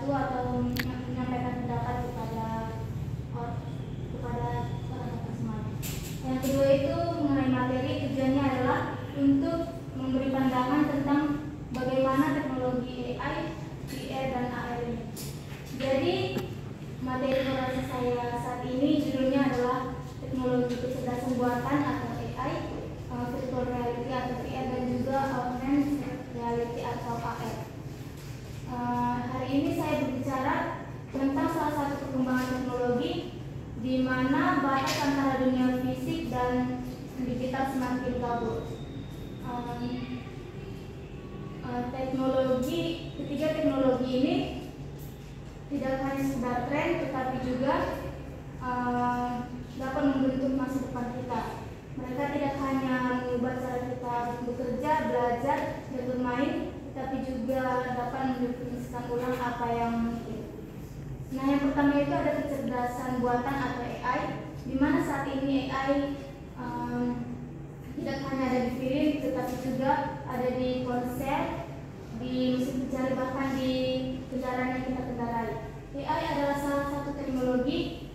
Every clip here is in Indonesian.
sesuatu atau menyampaikan pendapat kepada orang semuanya. Yang kedua itu mengenai materi, tujuannya adalah untuk memberi pandangan tentang bagaimana teknologi AI, VR, dan AR ini. Jadi materi orasi saya saat ini judulnya adalah teknologi kecerdasan buatan atau AI, virtual reality atau VR, dan juga augmented reality atau AR. Hari ini saya berbicara tentang salah satu perkembangan teknologi di mana batas antara dunia fisik dan digital semakin kabur. Ketiga teknologi ini tidak hanya sekedar tren, tetapi juga dapat membentuk masa depan kita. Mereka tidak hanya mengubah cara kita bekerja, belajar, dan bermain, tapi juga dapat mendefinisikan ulang apa yang mungkin. Nah, yang pertama itu ada kecerdasan buatan atau AI, di mana saat ini AI tidak hanya ada di film, tetapi juga ada di ponsel, di mesin pencari, bahkan di kendaraan yang kita kendarai. AI adalah salah satu teknologi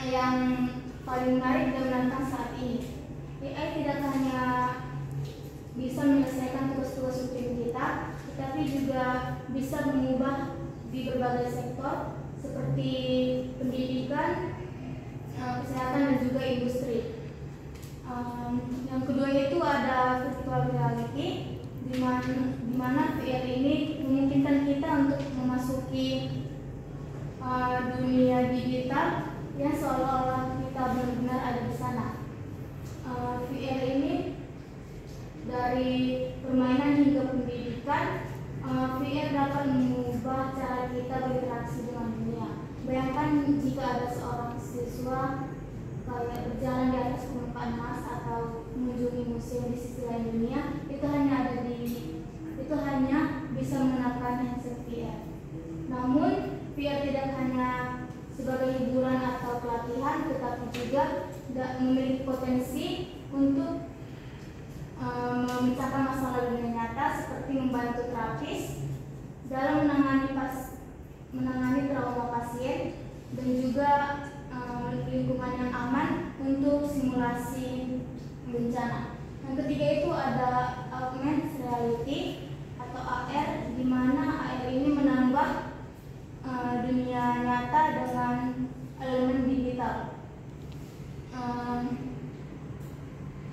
yang paling menarik dan menantang saat ini. AI tidak hanya bisa menyelesaikan tugas-tugas rutin kita, tetapi juga bisa mengubah di berbagai sektor seperti pendidikan, kesehatan, dan juga industri. Yang kedua itu ada virtual reality, di mana VR ini memungkinkan kita untuk memasuki dunia digital yang seolah-olah kita benar-benar ada di sana. VR ini dari permainan hingga pendidikan, VR dapat mengubah cara kita berinteraksi dengan dunia. Bayangkan jika ada seorang siswa kayak berjalan di atas permukaan Mars atau mengunjungi museum di sisi lain dunia, itu hanya bisa mengenakan headset VR. Namun VR tidak hanya sebagai hiburan atau pelatihan, tetapi juga memiliki potensi untuk memecahkan masalah dunia nyata seperti membantu terapis dalam menangani trauma pasien, dan juga lingkungan yang aman untuk simulasi bencana. Yang ketiga itu ada augmented reality atau AR, di mana AR ini menambah dunia nyata dengan elemen digital.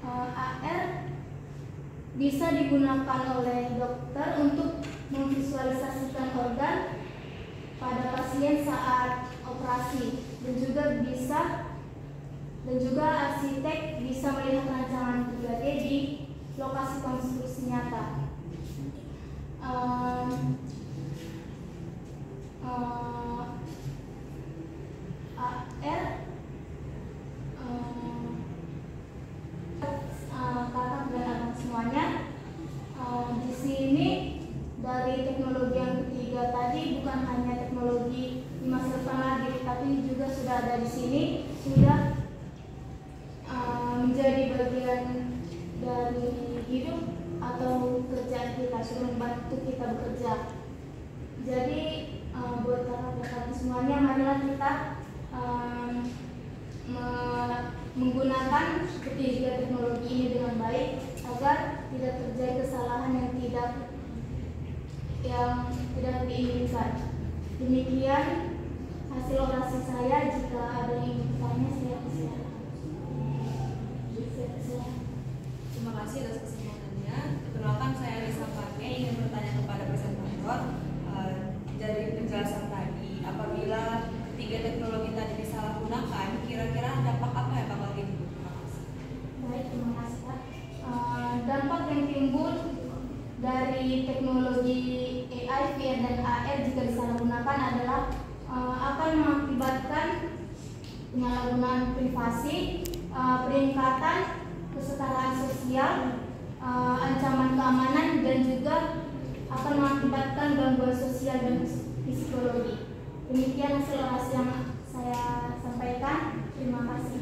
AR bisa digunakan oleh dokter untuk memvisualisasikan organ pada pasien saat operasi, dan juga arsitek bisa melihat rancangan 3D di lokasi konstruksi nyata. Kakak dan abang semuanya, di sini dari teknologi yang ketiga tadi bukan hanya teknologi di masa depan lagi, tapi juga sudah ada di sini, sudah menjadi bagian dari hidup atau kerjaan kita, sudah membantu kita bekerja. Jadi buat kakak-kakak semuanya, marilah kita menggunakan ketiga teknologi ini dengan baik agar tidak terjadi kesalahan yang tidak diinginkan. Demikian hasil orasi saya. Jika ada yang ingin bertanya, saya persilakan. Terima kasih atas kesempatannya. Perkenalkan, saya Risa Fatme, ingin bertanya kepada presentator. Dari penjelasan tadi, apabila ketiga teknologi tadi disalahgunakan, kira-kira dampak apa yang bakal timbul? Baik, terima kasih Pak. Dampak yang timbul dari teknologi AI, VR, dan AR jika disalahgunakan adalah akan mengakibatkan penyalahgunaan privasi, peningkatan kesetaraan sosial, ancaman keamanan, dan juga akan mengakibatkan gangguan sosial dan psikologi. Demikian hasil orasi yang saya sampaikan. Terima kasih.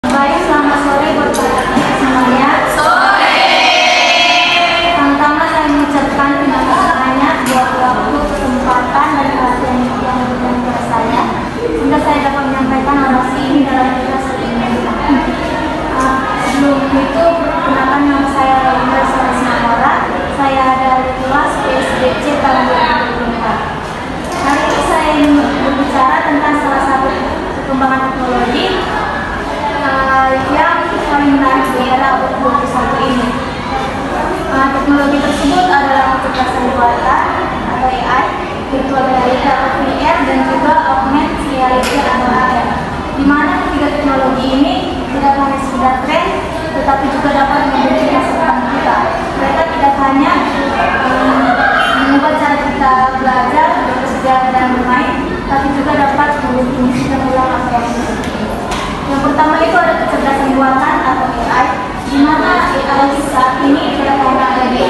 Baik, selamat sore buat para semuanya. Sore. Pertama saya mengucapkan terima kasih banyak buat waktu, kesempatan, tetapi juga dapat membentuk masa depan kita. Mereka tidak hanya mengubah cara kita belajar, bekerja, dan bermain, tapi juga dapat mendefinisi dan ulang apa yang kita. Yang pertama itu ada kecerdasan buatan atau AI, di mana AI saat ini tidak hanya ada di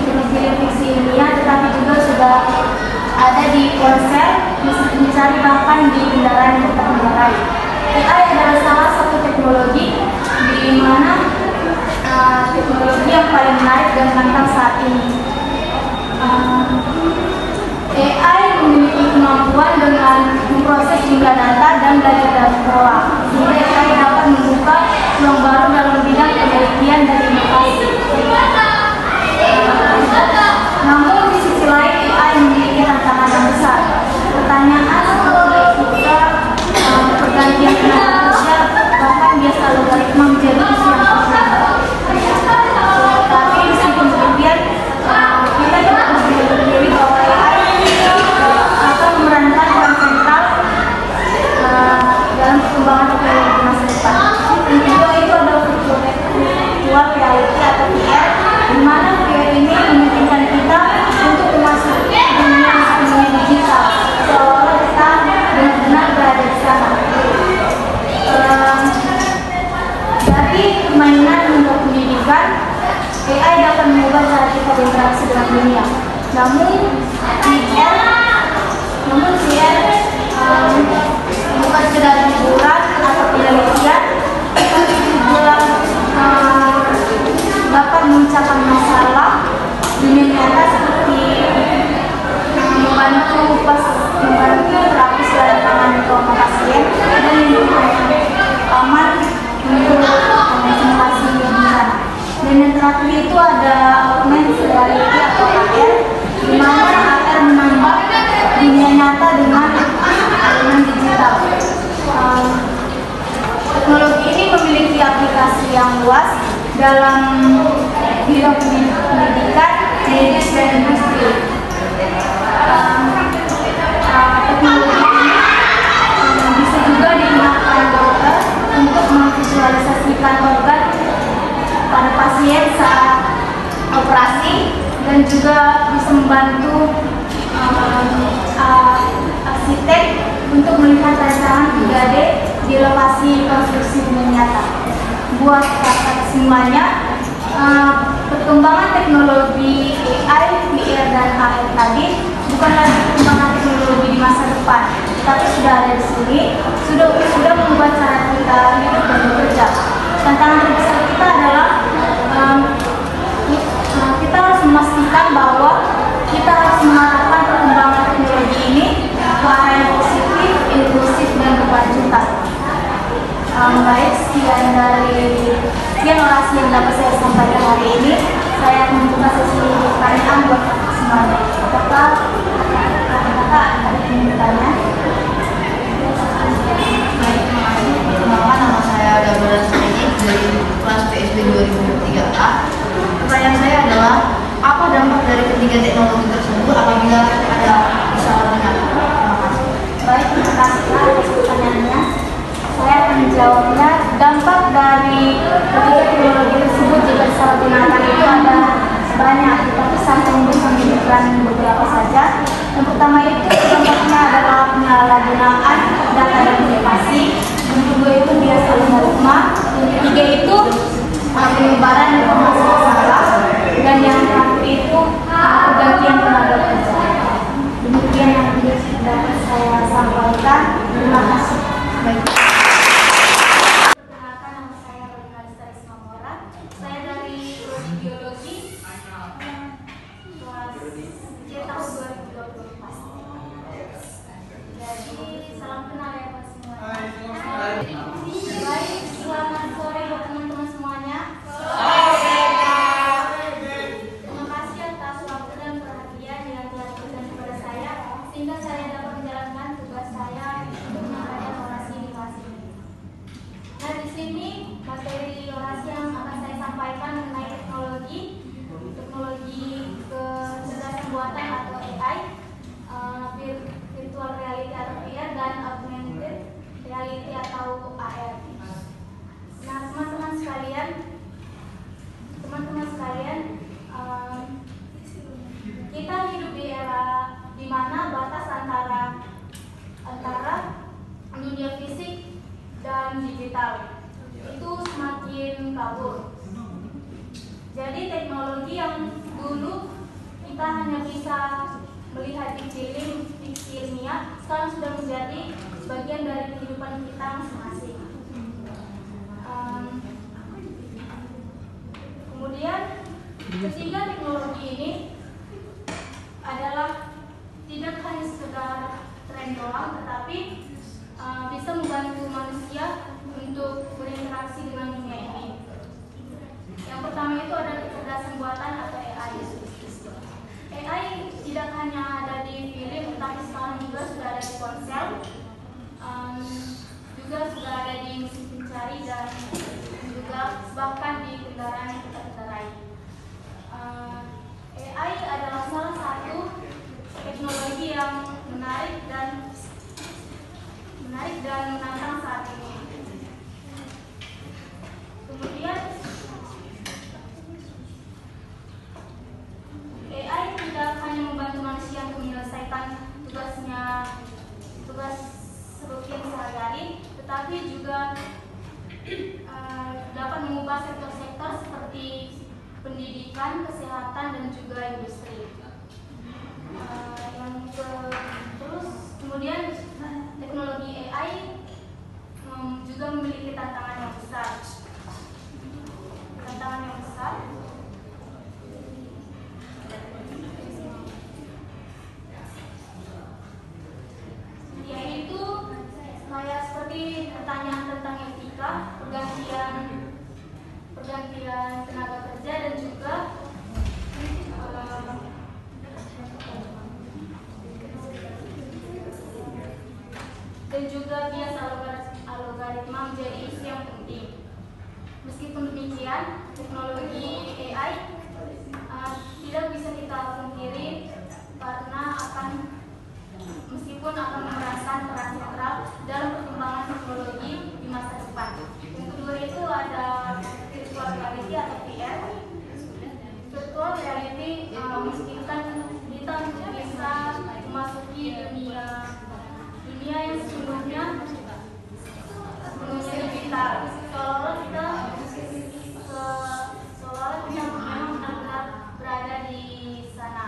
film fiksi ilmiah, tetapi juga sudah ada di ponsel, mencari bahkan di kendaraan yang kita kendarai. AI adalah salah satu teknologi di mana teknologi yang paling menarik dan menantang saat ini. AI memiliki kemampuan dengan memproses jumlah data dan belajar dari pola, sehingga AI dapat membuka peluang baru dalam bidang penelitian dan inovasi. Namun di sisi lain AI memiliki tantangan yang besar. Pertanyaan seperti etika, pergantian tenaga kerja, bahkan biasa logaritma menjadi isu yang penting. Tapi meskipun demikian, kita juga harus berdiri bahwa AI akan memerankan peran sentral dalam perkembangan teknologi masa depan. Dan juga itu adalah virtual reality atau VR, di mana VR ini memungkinkan kita untuk memasuki dunia digital, seolah-olah kita benar-benar berada di sana. Dari permainan hingga pendidikan, AI dapat mengubah cara kita berinteraksi dengan dunia. Namun VR bukan sekedar hiburan atau penelitian, tapi juga dapat memecahkan masalah dunia nyata seperti membantu terapis dalam tangan trauma pasien dan lingkungan aman untuk simulasi bencana. Dan yang terakhir itu ada augmented reality atau AR, di mana AR menambah dunia nyata dengan digital. Teknologi ini memiliki aplikasi yang luas dalam bidang pendidikan, medis, dan industri. Teknologi ini bisa juga digunakan dokter untuk memvisualisasikan organ pada pasien saat operasi, dan juga bisa membantu arsitek untuk melihat rancangan 3D di lokasi konstruksi dunia nyata. Buat kakak semuanya, perkembangan teknologi AI, VR, dan AR tadi bukan lagi perkembangan teknologi di masa depan, tapi sudah ada di sini, sudah mengubah cara kita hidup dan bekerja. Tantangan terbesar kita adalah kita harus memastikan bahwa kita harus mengarahkan perkembangan teknologi ini ke arah yang positif, inklusif, dan berkelanjutan. Baik, sekian orasi yang dapat saya sampaikan hari ini. Saya akan membuka sesi pertanyaan buat semuanya. Kakak ada yang bertanya? Baik, terima kasih. Perkenalkan, nama saya Dabara Seni dari kelas PSD 2023A. Pertanyaan saya adalah, apa dampak dari ketiga teknologi tersebut apabila ada disalahgunakan? Terima kasih. Baik, terima kasih atas pertanyaannya. Saya akan menjawabnya. Dampak dari ketiga teknologi tersebut jika disalahgunakan itu ada banyak, tapi saya bisa menyebutkan beberapa saja. Yang pertama itu dampaknya adalah penyalahgunaan data dan privasi. Yang kedua itu bias algoritma. Yang ketiga itu penyebaran informasi salah. Dan yang terakhir itu pergantian tenaga kerja. Demikian yang dapat saya sampaikan. Terima kasih. Baik. Perkenalkan, nama saya Rina Rizka Mora. Saya dari Prodi Biologi kelas C tahun 2024. Jadi salam kenal ya Pak semuanya. Baik, selamat sore buat teman-teman semuanya. Terima kasih atas waktu dan perhatian yang telah diberikan kepada saya, sehingga saya dapat menjalankan tugas saya untuk menyampaikan orasi di kelas ini. Nah, di sini materi orasi yang akan saya sampaikan mengenai teknologi kecerdasan buatan atau AI, virtual reality atau VR, dan augmented reality atau AR. Nah, teman-teman sekalian, digital itu semakin kabur. Jadi teknologi yang dulu kita hanya bisa melihat di film fiksi ilmiah sekarang sudah menjadi bagian dari kehidupan kita masing-masing. Kemudian ketiga teknologi ini adalah tidak hanya sekedar tren doang, tetapi bisa membantu manusia untuk berinteraksi dengan dunia ini. Yang pertama itu ada kecerdasan buatan atau AI. AI tidak hanya ada di film, tetapi sekarang juga sudah ada di ponsel, juga sudah ada di mesin pencari dan juga bahkan di kendaraan yang kita kendarai. AI adalah salah satu teknologi yang menarik dan menantang saat ini. Kemudian AI tidak hanya membantu manusia untuk menyelesaikan tugas rutin sehari-hari, tetapi juga dapat mengubah sektor-sektor seperti pendidikan, kesehatan, dan juga industri. Terus kemudian teknologi AI juga memiliki tantangan yang besar. Yaitu kayak seperti pertanyaan tentang etika, pergantian tenaga kerja, dan juga bias algoritma menjadi isu yang penting. Meskipun demikian, teknologi AI tidak bisa kita pungkiri karena meskipun akan memerankan peran sentral dalam perkembangan teknologi di masa depan. Yang kedua itu ada virtual reality atau VR. Virtual reality memungkinkan kita untuk bisa memasuki dunia yang sepenuhnya digital. Seolah-olah kita memang benar-benar berada di sana.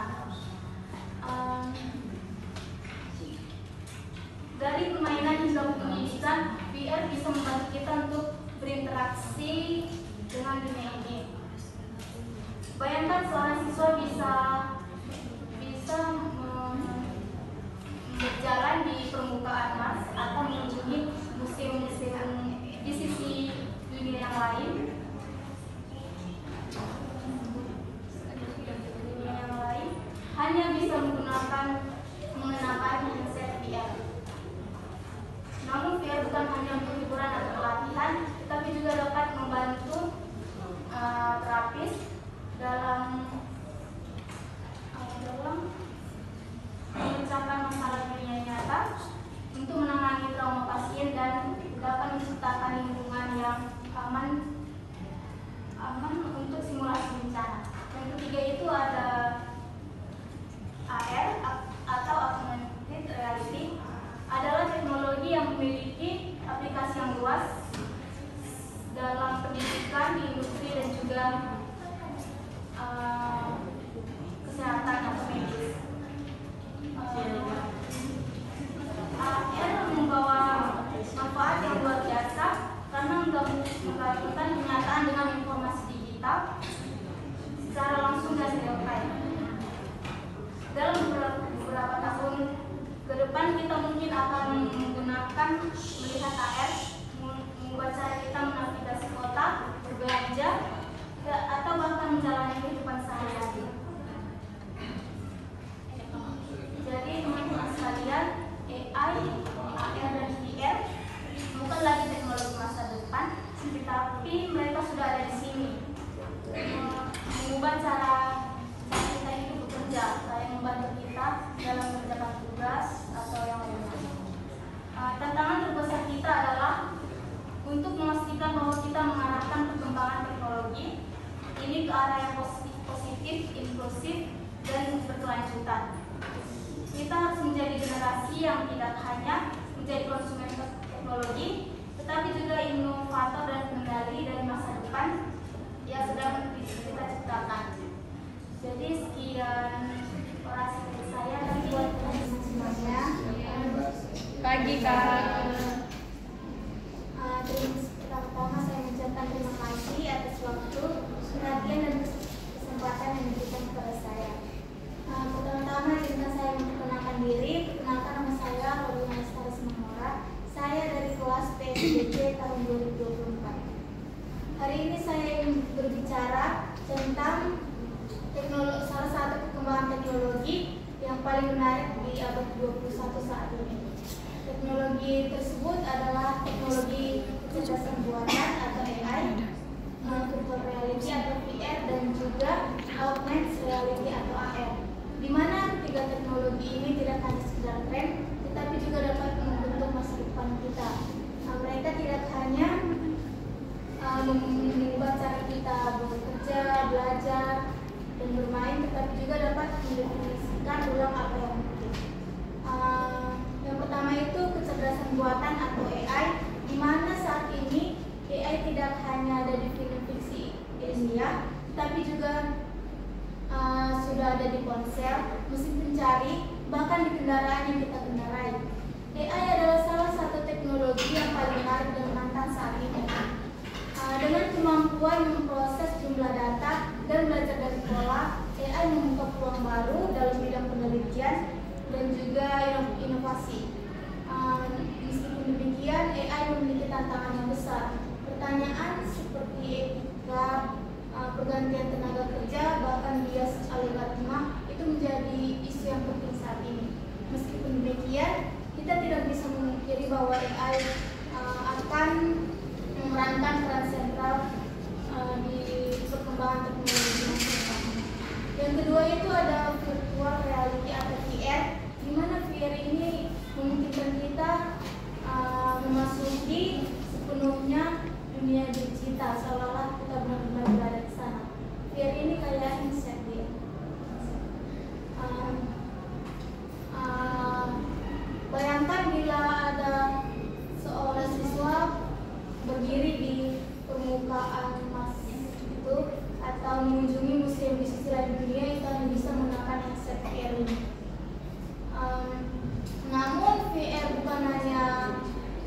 Dari permainan hingga pendidikan, VR bisa membantu kita untuk berinteraksi dengan dunia ini. Bayangkan seorang siswa bisa berjalan di permukaan Mars atau mengunjungi museum-museum di sisi dunia yang lain. Hanya bisa mengenakan headset VR. Namun VR bukan hanya untuk hiburan atau pelatihan, tetapi juga dapat membantu terapis dalam memecahkan masalah dunia nyata, untuk menangani trauma pasien, dan dapat menciptakan lingkungan yang aman untuk simulasi bencana. Yang ketiga itu ada AR atau augmented reality, adalah teknologi yang memiliki aplikasi yang luas dalam pendidikan, di industri, dan juga kesehatan atau medis. AR membawa manfaat yang luar biasa karena menggabungkan kenyataan dengan informasi digital secara langsung dan real time. Dalam beberapa tahun ke depan kita mungkin akan melihat AR mengubah cara kita menavigasi kota, berbelanja, atau bahkan menjalani kehidupan sehari-hari. Jadi teman-teman sekalian, AI, AR, dan VR bukan lagi teknologi masa depan, tetapi mereka sudah ada di sini, mengubah cara kita hidup bekerja, yang membantu kita dalam mengerjakan tugas atau yang lainnya. Tantangan terbesar kita adalah untuk memastikan bahwa kita mengarahkan perkembangan teknologi ini ke arah yang positif, inklusif, dan berkelanjutan. Kita harus menjadi generasi yang tidak hanya menjadi konsumen teknologi, tetapi juga yang sedang kita ciptakan. Jadi sekian orasi dari saya dan buat teman-teman semuanya. Pagi Kak. Pertama saya mengucapkan terima kasih atas waktu, perhatian dan kesempatan yang diberikan kepada saya. Pertama-tama izinkan saya memperkenalkan diri. Perkenalkan nama saya Rolia Lestari Simanjorang. Saya dari kelas PSBB tahun 2024. Hari ini saya ingin berbicara tentang salah satu perkembangan teknologi yang paling menarik di abad 21 saat ini. Teknologi tersebut adalah teknologi kecerdasan buatan atau AI, virtual reality atau VR, dan juga augmented reality atau AR. Di mana ketiga teknologi ini tidak hanya sekedar tren, tetapi juga dapat membentuk masa depan kita. Mereka tidak hanya mengubah cara kita bekerja, belajar, dan bermain, tetapi juga dapat mendefinisikan ulang apa yang mungkin. Yang pertama itu kecerdasan buatan atau AI, di mana saat ini AI tidak hanya ada di film fiksi India, tapi juga sudah ada di ponsel, mesin pencari, bahkan di kendaraan yang kita kendarai. AI adalah salah satu teknologi yang paling menarik dan menantang saat ini. Dengan kemampuan memproses jumlah data dan belajar dari pola, AI membuka peluang baru dalam bidang penelitian dan juga inovasi. Meskipun demikian, AI memiliki tantangan yang besar. Pertanyaan seperti etika, pergantian tenaga kerja, bahkan bias algoritma itu menjadi isu yang penting saat ini. Meskipun demikian, kita tidak bisa memungkiri bahwa AI akan memerankan peran sentral di perkembangan teknologi masa depan. Yang kedua itu ada virtual reality atau VR, di mana VR ini memungkinkan kita memasuki sepenuhnya dunia digital, seolah-olah kita benar-benar berada di sana. VR ini kayak headset dia. Bayangkan bila ada seorang siswa berdiri di permukaan Mars itu atau mengunjungi museum di sisi lain dunia, itu hanya bisa menggunakan headset VR ini. Namun VR bukan hanya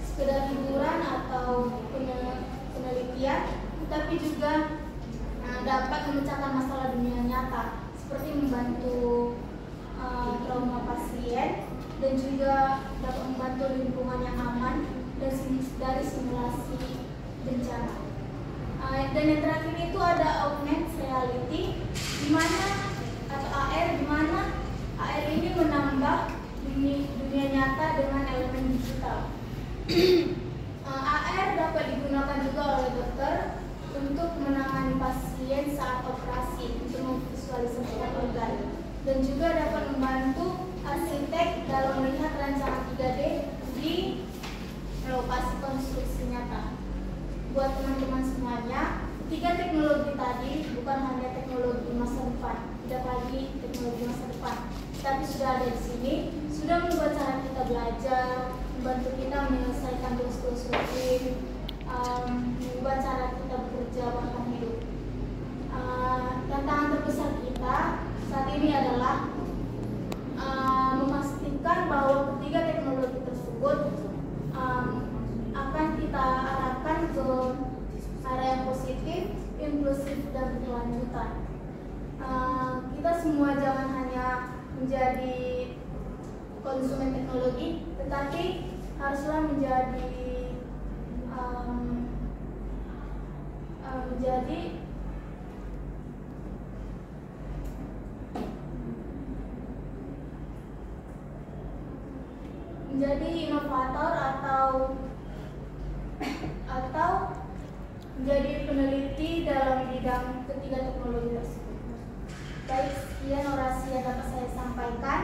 sekedar hiburan atau penelitian, tetapi juga dapat memecahkan masalah dunia nyata, seperti membantu trauma pasien dan juga dapat membantu lingkungan yang aman dari simulasi bencana. Dan yang terakhir itu ada augmented reality, di mana atau AR, di mana AR ini menambah dunia nyata dengan elemen digital. AR dapat digunakan juga oleh dokter untuk menangani pasien saat operasi untuk memvisualisasikan organ, dan juga dapat membantu arsitek dalam melihat rancangan 3D di lokasi konstruksi nyata. Buat teman-teman semuanya, tiga teknologi tadi bukan hanya teknologi masa depan, tidak lagi teknologi masa depan, tapi sudah ada di sini, sudah membuat cara kita belajar, membantu kita menyelesaikan tugas-tugas rutin, mengubah cara kita bekerja bahkan hidup. Tantangan terbesar kita saat ini adalah memastikan bahwa ketiga teknologi tersebut akan kita arahkan ke arah yang positif, inklusif, dan berkelanjutan. Kita semua jangan hanya menjadi konsumen teknologi, tetapi haruslah menjadi inovator atau menjadi peneliti dalam bidang ketiga teknologi tersebut. Baik, sekian orasi yang dapat saya sampaikan.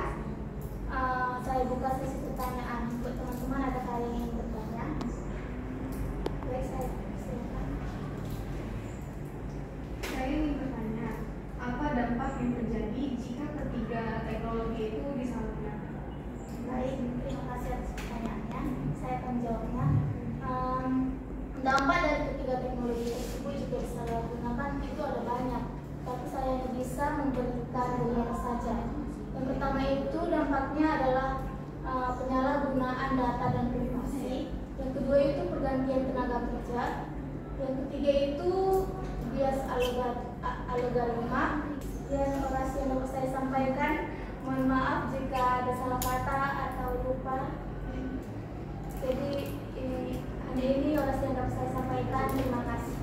Saya buka sesi pertanyaan buat teman-teman, ada kalian yang ingin bertanya. Baik, saya silakan. Saya ingin bertanya, apa dampak yang terjadi jika ketiga teknologi itu disalahgunakan? Baik, terima kasih atas pertanyaannya. Saya akan jawabnya. Dampak dari ketiga teknologi tersebut jika disalahgunakan itu kerja. Yang pertama itu dampaknya adalah penyalahgunaan data dan privasi. Yang kedua itu pergantian tenaga kerja. Yang ketiga itu bias algoritma. Dan orasi yang dapat saya sampaikan, mohon maaf jika ada salah kata atau lupa. Jadi hanya ini orasi yang dapat saya sampaikan. Terima kasih.